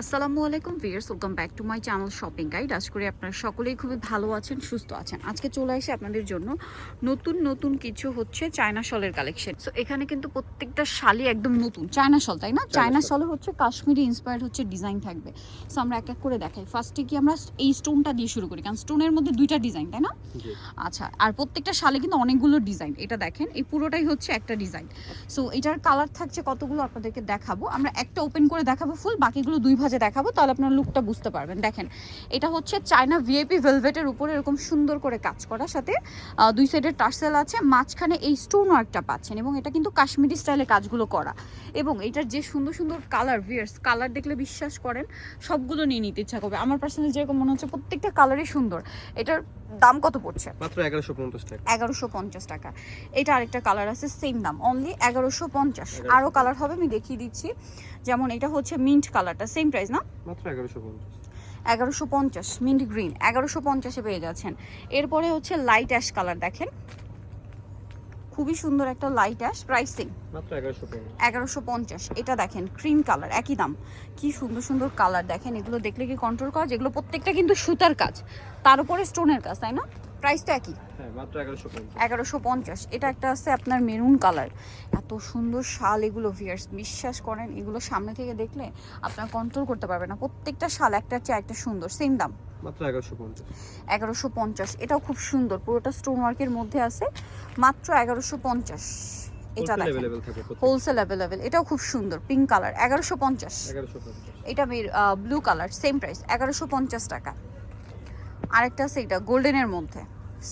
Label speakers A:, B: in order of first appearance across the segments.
A: আসসালামু আলাইকুম viewers, welcome back to my channel shopping guide. আশা করি আপনারা সকলেই খুবই ভালো আছেন, সুস্থ আছেন। আজকে চলে আসে আপনাদের জন্য নতুন নতুন কিছু হচ্ছে চায়না শলের কালেকশন। সো এখানে কিন্তু প্রত্যেকটা শালই একদম নতুন চায়না শল, তাই না? চায়না শলে হচ্ছে কাশ্মীরি ইন্সপায়ার্ড হচ্ছে ডিজাইন থাকবে। সো আমরা এক এক করে দেখাই। ফার্স্টে কি আমরা এই স্টোনটা দিয়ে শুরু করি, কারণ স্টোনের মধ্যে দুইটা ডিজাইন, তাই না? আচ্ছা, আর প্রত্যেকটা শালে কিন্তু অনেকগুলো ডিজাইন। এটা দেখেন, এই পুরোটাই হচ্ছে একটা ডিজাইন। সো এটার কালার থাকছে কতগুলো আপনাদেরকে দেখাবো। আমরা একটা ওপেন করে দেখাবো ফুল, বাকিগুলো দুই ভাজে দেখাবো, তাহলে আপনার লুকটা বুঝতে পারবেন। দেখেন, এটা হচ্ছে চায়না ভিআইপি ভেলভেটের উপরে এরকম সুন্দর করে কাজ করা, সাথে দুই সাইডের টার্সেল আছে, মাঝখানে এই স্টোন ওয়ার্কটা পাচ্ছেন, এবং এটা কিন্তু কাশ্মীরি স্টাইলে কাজগুলো করা। এবং এটার যে সুন্দর সুন্দর কালার, ভিয়ার্স কালার দেখলে বিশ্বাস করেন সবগুলো নিয়ে নিতে ইচ্ছা করবে। আমার পার্সোনালি যেরকম মনে হচ্ছে প্রত্যেকটা কালারই সুন্দর। এটার দাম কত পড়ছে?
B: মাত্র 1150 টাকা।
A: 1150 টাকা। এটা আরেকটা কালার আছে, সেম দাম, অনলি 1150। আরো কালার হবে, আমি দেখিয়ে দিচ্ছি। যেমন এটা হচ্ছে মিন্ট কালারটা, সেম প্রাইস না?
B: মাত্র 1150।
A: 1150 মিন্ট গ্রিন 1150-এ পেয়ে যাচ্ছেন। এরপরে হচ্ছে লাইট অ্যাশ কালার, দেখেন খুবই সুন্দর একটা লাইট অ্যাশ, প্রাইসিং
B: মাত্র 1150।
A: 1150। এটা দেখেন ক্রিম কালার, একই দাম। কি সুন্দর সুন্দর কালার দেখেন, এগুলো দেখলে কি কন্ট্রোল করা, যেগুলো প্রত্যেকটা কিন্তু সুতার কাজ, তার উপরে স্টোনের কাজ, তাই না? প্রাইস তো একই,
B: হ্যাঁ মাত্র 1150।
A: 1150। এটা একটা আছে আপনার মেরুন কালার, এত সুন্দর শাল এগুলো ভিয়ার্স, বিশ্বাস করেন এগুলো সামনে থেকে দেখলে আপনার কন্ট্রোল করতে পারবে না। প্রত্যেকটা শাল একটার চেয়ে একটা সুন্দর, সেম দাম
B: মাত্র 1150।
A: 1150। এটাও খুব সুন্দর, পুরোটা স্টোন ওয়ার্কের মধ্যে আছে, মাত্র 1150। এটা দেখেন হোলসেল অ্যাভেলেবেল। এটাও খুব সুন্দর, পিঙ্ক কালার, 1150।
B: 1150।
A: এটা ব্লু কালার, সেম প্রাইস 1150 টাকা। আরেকটা আছে এটা গোল্ডেনের মধ্যে,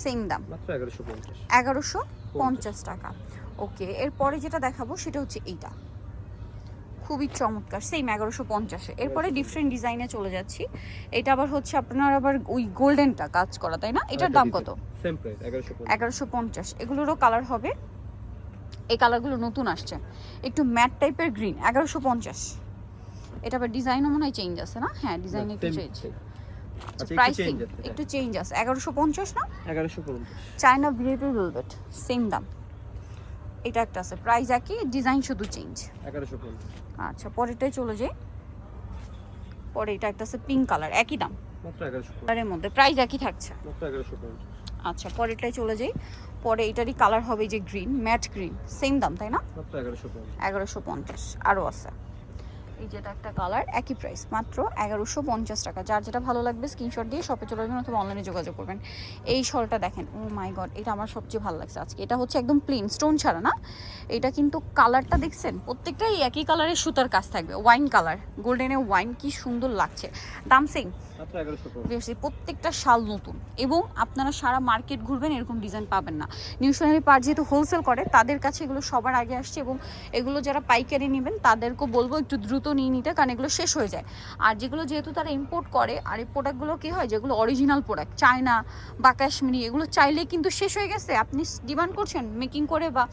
A: সেম দাম
B: মাত্র 1150।
A: 1150 টাকা। ওকে, এরপরে যেটা দেখাবো সেটা হচ্ছে এইটা, খুবই চমৎকার, সেম 1150-এ। এরপরে ডিফারেন্ট ডিজাইনে চলে যাচ্ছি। এটা আবার হচ্ছে আপনার আবার ওই গোল্ডেনটা কাজ করা, তাই না? এটার দাম কত?
B: Same price 1150।
A: 1150। এগুলোরও কালার হবে, এই কালারগুলো নতুন আসছে, একটু ম্যাট টাইপের গ্রিন, 1150। এটা আবার ডিজাইনও মনে হয় চেঞ্জ আছে না? হ্যাঁ, ডিজাইন একটু চেঞ্জ, প্রাইসিং একটু চেঞ্জ আছে। 1150 না?
B: 1150।
A: চায়না ভিআইপি ভেলভেট, সেম দাম। এটা একটা আছে, প্রাইস একই, ডিজাইন শুধু চেঞ্জ।
B: 1150।
A: আচ্ছা, পরেরটাই চলে যাই। পরে এটা একটা আছে পিঙ্ক কালার, একই দাম,
B: মাত্র 1150।
A: কালারের মধ্যে প্রাইস একই থাকছে।
B: মাত্র 1150।
A: আচ্ছা, পরেরটাই চলে যাই। পরে এটারই কালার হবে যে গ্রিন, ম্যাট গ্রিন, সেম দাম, তাই না?
B: মাত্র 1150।
A: 1150। আরও আছে, এই যেটা একটা কালার, একই প্রাইস, মাত্র 1150 টাকা। যার যেটা ভালো লাগবে স্ক্রিনশট দিয়ে শপে চলে যাবেন অথবা অনলাইনে যোগাযোগ করবেন। এই শলটা দেখেন, ও মাই গড, এটা আমার সবচেয়ে ভালো লাগছে আজকে। এটা হচ্ছে একদম প্লেন, স্টোন ছাড়া না। এটা কিন্তু কালারটা দেখছেন, প্রত্যেকটাই একই কালারের সুতার কাজ থাকবে, ওয়াইন কালার, গোল্ডেনে ওয়াইন, কি সুন্দর লাগছে। দাম সেম,
B: মাত্র 1150।
A: প্রত্যেকটা শাল নতুন, এবং আপনারা সারা মার্কেট ঘুরবেন এরকম ডিজাইন পাবেন না। নিউ সোনালী পার্ক যেহেতু হোলসেল করে, তাদের কাছে এগুলো সবার আগে আসছে, এবং এগুলো যারা পাইকারি নেবেন তাদেরকেও বলবো একটু দ্রুত নিয়ে নিতে, কারণ এগুলো শেষ হয়ে যায়। আর যেগুলো যেহেতু তারা ইম্পোর্ট করে, আর এই প্রোডাক্টগুলো কী হয়, যেগুলো অরিজিনাল প্রোডাক্ট চায়না বা কাশ্মীরি, এগুলো চাইলেই কিন্তু শেষ হয়ে গেছে, আপনি ডিমান্ড করছেন মেকিং করে বা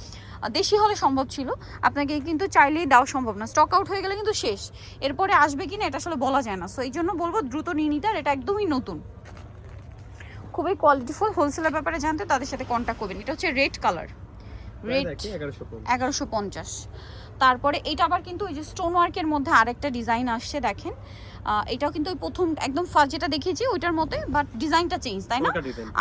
A: দেশি হলে সম্ভব ছিল, আপনাকে কিন্তু চাইলেই দেওয়া সম্ভব না, স্টক আউট হয়ে গেলে কিন্তু শেষ। এরপরে আসবে কিনা এটা আসলে বলা যায় না। সো এই জন্য বলবো দ্রুত নিয়ে নিতে। আর এটা একদমই নতুন, খুবই কোয়ালিটিফুল। হোলসেলের ব্যাপারে জানতে তাদের সাথে কন্ট্যাক্ট করবেন। এটা হচ্ছে রেড কালার, রেড 1150। তারপরে এটা আবার কিন্তু ওই যে স্টোন ওয়ার্কের মধ্যে আরেকটা ডিজাইন আসছে, দেখেন এটাও কিন্তু ওই প্রথম একদম ফার্স্ট যেটা দেখিয়েছি ওইটার মধ্যে, বাট ডিজাইনটা চেঞ্জ, তাই না?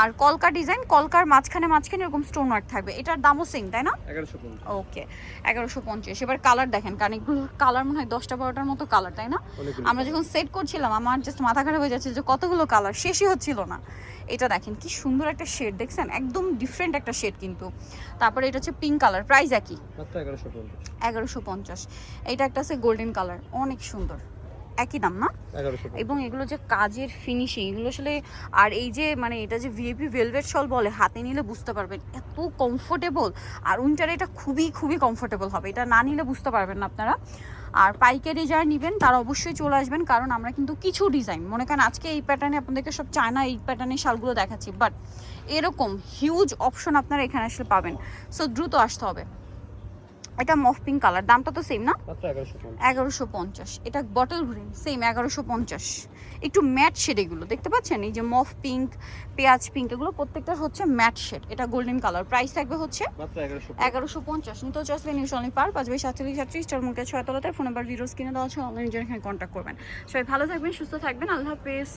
A: আর কলকা ডিজাইন, কলকার মাঝখানে মাঝখানে এরকম স্টোন ওয়ার্ক থাকবে। এটার দামও সেম, তাই না?
B: 1150।
A: ওকে, 1150। এবার কালার দেখেন, কারণ এগুলো কালার মনে হয় 10টা-12টার মতো কালার, তাই না? আমরা যখন সেট করছিলাম আমার জাস্ট মাথা খারাপ হয়ে যাচ্ছে যে কতগুলো কালার, শেষই হচ্ছিল না। এটা দেখেন কি সুন্দর একটা শেড, দেখছেন একদম ডিফারেন্ট একটা শেড কিন্তু। তারপরে এটা হচ্ছে পিঙ্ক কালার, প্রাইস একই,
B: মাত্র 1150।
A: 1150। এটা একটা আছে গোল্ডেন কালার, অনেক সুন্দর, একই দাম না?
B: 1150।
A: এবং এগুলো যে কাজের ফিনিশিং, এগুলো আসলে, আর এই যে মানে এটা যে ভিআইপি ভেলভেট শল বলে, হাতে নিলে বুঝতে পারবেন এত কমফোর্টেবল। আর উইন্টারে এটা খুবই খুবই কমফোর্টেবল হবে, এটা না নিলে বুঝতে পারবেন না আপনারা। আর পাইকারি যারা নেবেন তারা অবশ্যই চলে আসবেন, কারণ আমরা কিন্তু কিছু ডিজাইন মনে করেন আজকে এই প্যাটার্নে আপনাদেরকে সব চায়না এই প্যাটার্নের শালগুলো দেখাচ্ছি, বাট এরকম হিউজ অপশন আপনারা এখানে আসলে পাবেন। সো দ্রুত আসতে হবে। এটা মফ পিঙ্ক কালার, দামটা তো সেম না?
B: মাত্র 1150।
A: 1150। এটা বটল গ্রিন, সেম 1150। একটু ম্যাট শেড এগুলো দেখতে পাচ্ছেন, এই যে মফ পিঙ্ক, পেঁয়াজ পিঙ্ক, এগুলো প্রত্যেকটা হচ্ছে ম্যাট শেড। এটা গোল্ডেন কালার, প্রাইস থাকবে হচ্ছে
B: মাত্র
A: 1150। নিতে হচ্ছে আসলে নিউজ অনলি পার 5/47 স্টার মুখে 6 তলাতে, ফোন নাম্বার 0 স্ক্রিনে দেওয়া আছে, অনলাইনে এখানে কন্ট্যাক্ট করবেন। সবাই ভালো থাকবেন, সুস্থ থাকবেন, আল্লাহ হাফেজ।